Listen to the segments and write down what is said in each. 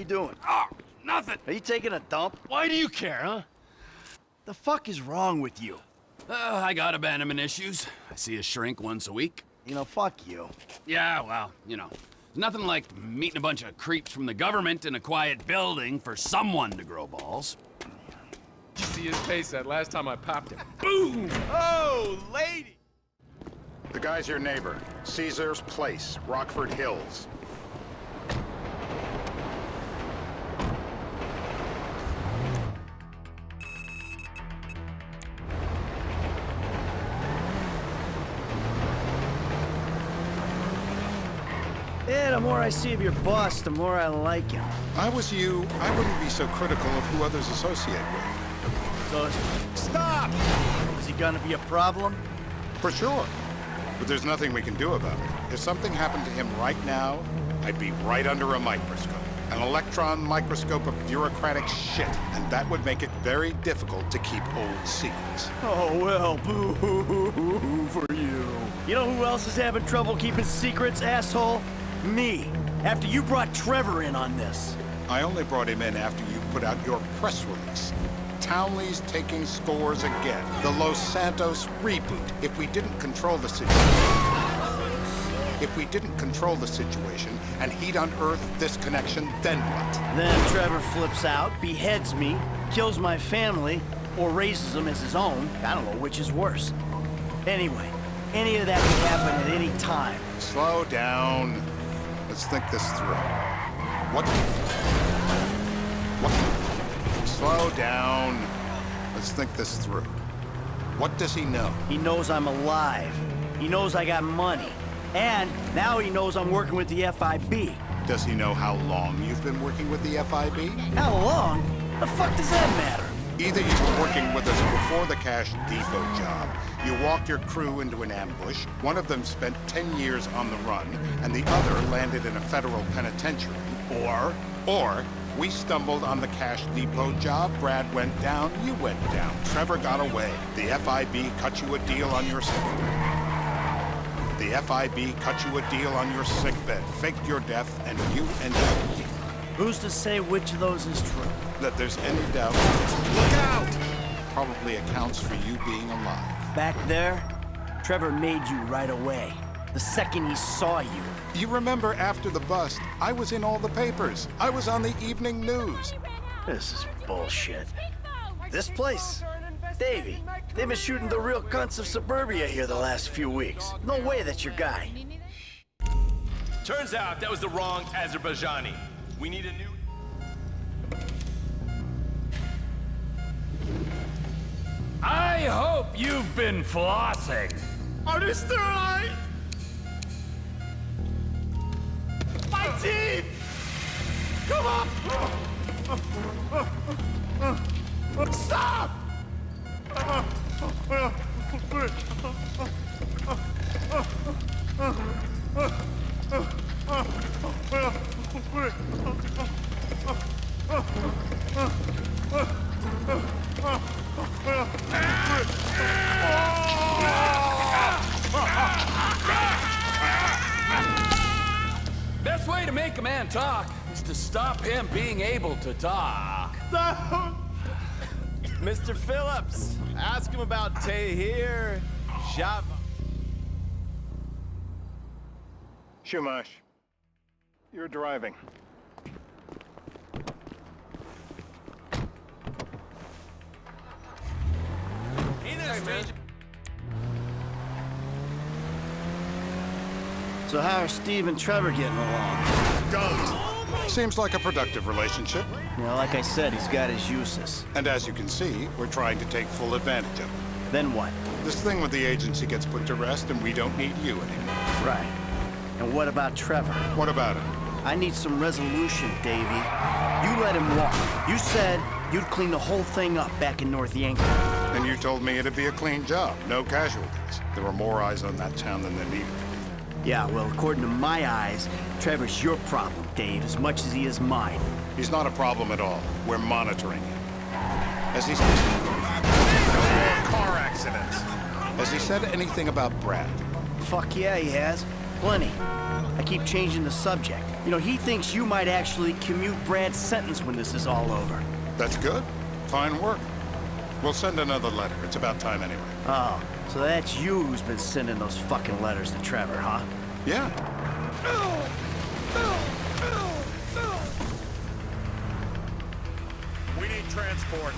you doing? Oh, nothing. Are you taking a dump? Why do you care, huh? The fuck is wrong with you? I got abandonment issues. I see a shrink once a week. You know, fuck you. Yeah, well, nothing like meeting a bunch of creeps from the government in a quiet building for someone to grow balls. Did you see his face that last time I popped him? Boom! Oh, lady! The guy's your neighbor. Caesar's Place, Rockford Hills. Yeah, the more I see of your boss, the more I like him. If I was you, I wouldn't be so critical of who others associate with. So, stop! Is he gonna be a problem? For sure. But there's nothing we can do about it. If something happened to him right now, I'd be right under a microscope. An electron microscope of bureaucratic shit. And that would make it very difficult to keep old secrets. Oh, well, boo-hoo-hoo for you. You know who else is having trouble keeping secrets, asshole? Me. After you brought Trevor in on this. I only brought him in after you put out your press release. Townley's taking scores again. The Los Santos reboot. If we didn't control the situation, and he'd unearthed this connection, then what? Then Trevor flips out, beheads me, kills my family, or raises them as his own. I don't know which is worse. Anyway, any of that could happen at any time. Slow down. Let's think this through. What? Slow down. Let's think this through. What does he know? He knows I'm alive. He knows I got money. And now he knows I'm working with the FIB. Does he know how long you've been working with the FIB? How long? The fuck does that matter? Either you were working with us before the Cash Depot job, you walked your crew into an ambush, one of them spent 10 years on the run, and the other landed in a federal penitentiary, or we stumbled on the Cash Depot job, Brad went down, you went down, Trevor got away. The FIB cut you a deal on your sickbed, faked your death, and you ended up here. Who's to say which of those is true? That there's any doubt. Look out! Probably accounts for you being alive. Back there, Trevor made you right away. The second he saw you. You remember after the bust, I was in all the papers. I was on the evening news. This is bullshit. This place? Davey, they've been shooting the real cunts of suburbia here the last few weeks. No way that's your guy. Turns out that was the wrong Azerbaijani. We need a new... I hope you've been flossing. Are they still alive? My teeth! Come on! Stop! Best way to make a man talk is to stop him being able to talk. Mr. Phillips, ask him about Tahir Java. Shumash, you're driving. So how are Steve and Trevor getting along? Don't! Seems like a productive relationship. You know, like I said, he's got his uses. And as you can see, we're trying to take full advantage of it. Then what? This thing with the agency gets put to rest and we don't need you anymore. Right. And what about Trevor? What about him? I need some resolution, Davey. You let him walk. You said you'd clean the whole thing up back in North Yankee. And you told me it'd be a clean job, no casualties. There were more eyes on that town than there needed. Yeah, well, according to my eyes, Trevor's your problem, Dave, as much as he is mine. He's not a problem at all. We're monitoring him. Has he... Car accidents. Has he said anything about Brad? Fuck yeah, he has. Plenty. I keep changing the subject. You know, he thinks you might actually commute Brad's sentence when this is all over. That's good. Fine work. We'll send another letter. It's about time anyway. Oh, so that's you who's been sending those fucking letters to Trevor, huh? Yeah. We need transport.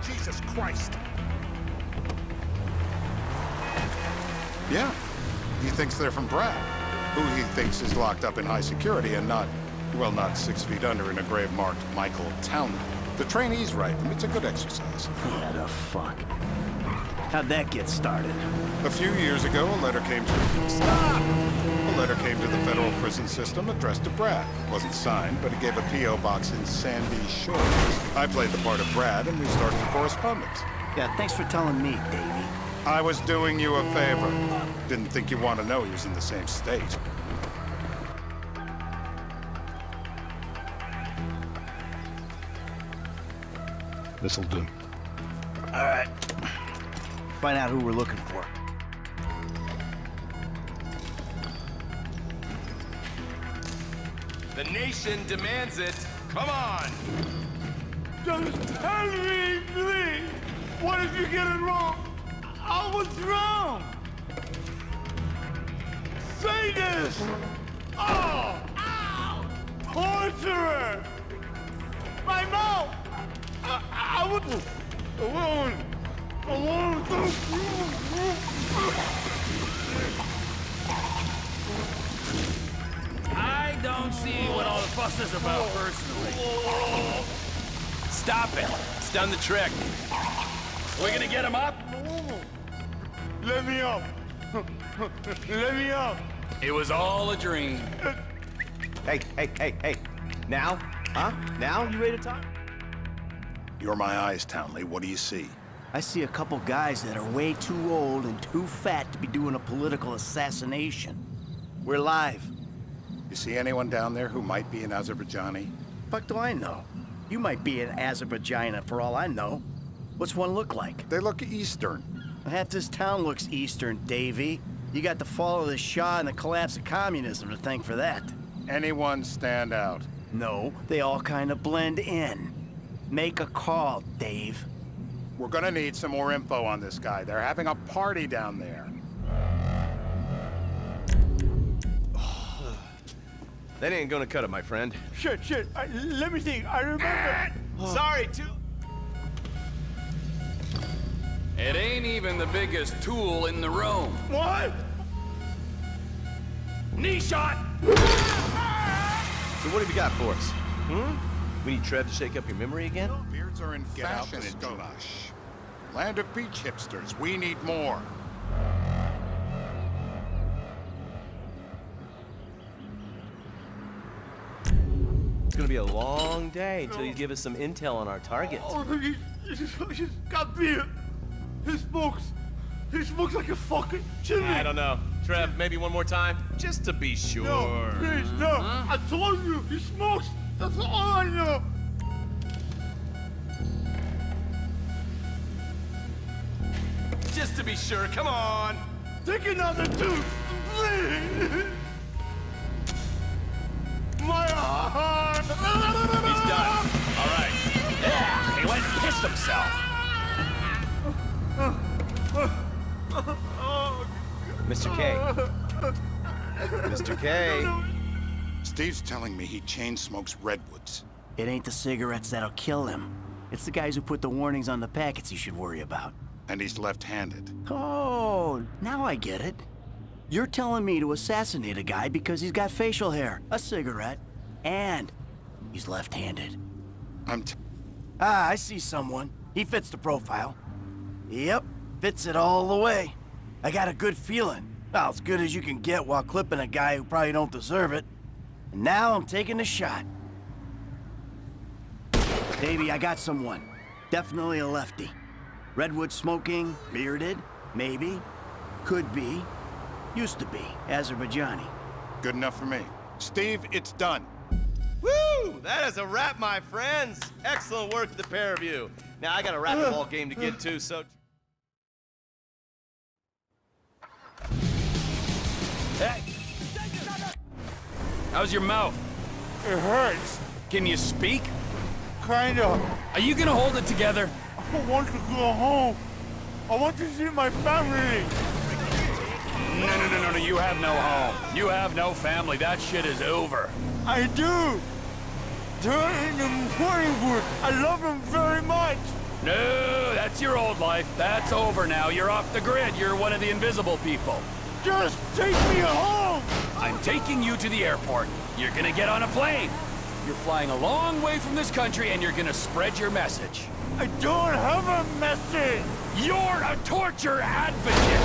Jesus Christ. Yeah. He thinks they're from Brad, who he thinks is locked up in high security and not, well, not 6 feet under in a grave marked Michael Townley. The trainees write them. It's a good exercise. Yeah, the fuck. How'd that get started? A few years ago, a letter came to... Stop! A letter came to the federal prison system addressed to Brad. It wasn't signed, but it gave a P.O. box in Sandy Shores. I played the part of Brad, and we started a correspondence. Yeah, thanks for telling me, Davey. I was doing you a favor. Didn't think you want to know he was in the same state. This'll do. All right. Find out who we're looking for. The nation demands it. Come on! Just tell me, please. What if you get it wrong? I was wrong. Say this. Oh, ow, torturer. My mouth. I would alone. I don't see what all the fuss is about personally. Stop it. It's done the trick. We're gonna get him up? Let me up. Let me up. It was all a dream. Hey. Now? Huh? Now? You ready to talk? You're my eyes, Townley. What do you see? I see a couple guys that are way too old and too fat to be doing a political assassination. We're live. You see anyone down there who might be an Azerbaijani? Fuck do I know? You might be an Azerbaijani for all I know. What's one look like? They look Eastern. Half this town looks Eastern, Davey. You got the fall of the Shah and the collapse of communism to thank for that. Anyone stand out? No, they all kind of blend in. Make a call, Dave. We're gonna need some more info on this guy. They're having a party down there. That ain't gonna cut it, my friend. Shit. Let me think. I remember. Sorry, too. It ain't even the biggest tool in the room. What? Knee shot! So what have you got for us? We need Trev to shake up your memory again? Beards are in fashion in Jonash. Land of beach hipsters. We need more. It's gonna be a long day until you give us some intel on our target. Oh, he's got beer. He smokes like a fucking chimney. I don't know. Trev, maybe one more time? Just to be sure. No, please, no. I told you, he smokes. That's all I know. Just to be sure, come on! Take another tooth, please. My heart. He's done. All right. Yeah, he went and pissed himself. Mr. K. Mr. K. Steve's telling me he chain smokes redwoods. It ain't the cigarettes that'll kill him. It's the guys who put the warnings on the packets he should worry about. And he's left-handed. Oh, now I get it. You're telling me to assassinate a guy because he's got facial hair, a cigarette, and he's left-handed. Ah, I see someone. He fits the profile. Yep, fits it all the way. I got a good feeling. Well, as good as you can get while clipping a guy who probably don't deserve it. And now I'm taking the shot. Davey, I got someone. Definitely a lefty. Redwood smoking, bearded, maybe, could be, used to be Azerbaijani. Good enough for me. Steve, it's done. Woo! That is a wrap, my friends. Excellent work, the pair of you. Now, I got a racquetball game to get to, so... Hey! How's your mouth? It hurts. Can you speak? Kinda. Are you gonna hold it together? I want to go home. I want to see my family. No, you have no home. You have no family. That shit is over. I do. They're in the morning wood. I love them very much. No, that's your old life. That's over now. You're off the grid. You're one of the invisible people. Just take me home. I'm taking you to the airport. You're gonna get on a plane. You're flying a long way from this country and you're gonna spread your message. I don't have a message. You're a torture advocate!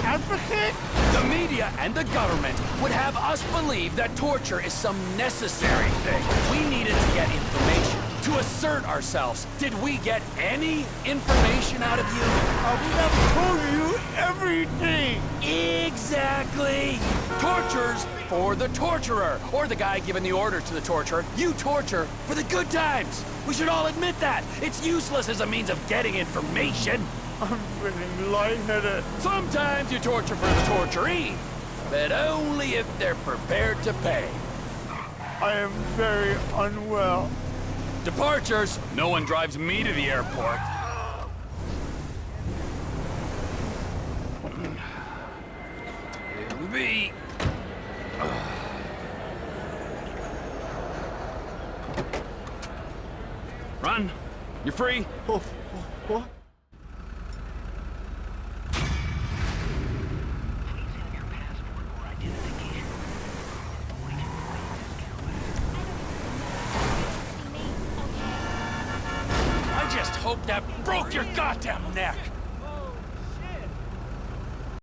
Advocate? The media and the government would have us believe that torture is some necessary thing. We needed to get information, to assert ourselves. Did we get any information out of you? I would have told you everything. Exactly! Torture's for the torturer, or the guy giving the order to the torturer. You torture for the good times. We should all admit that. It's useless as a means of getting information. I'm feeling lightheaded. Sometimes you torture for the torturee, but only if they're prepared to pay. I am very unwell. Departures. No one drives me to the airport. It'll be... Run. You're free. Oh, what? I just hope that broke your goddamn neck.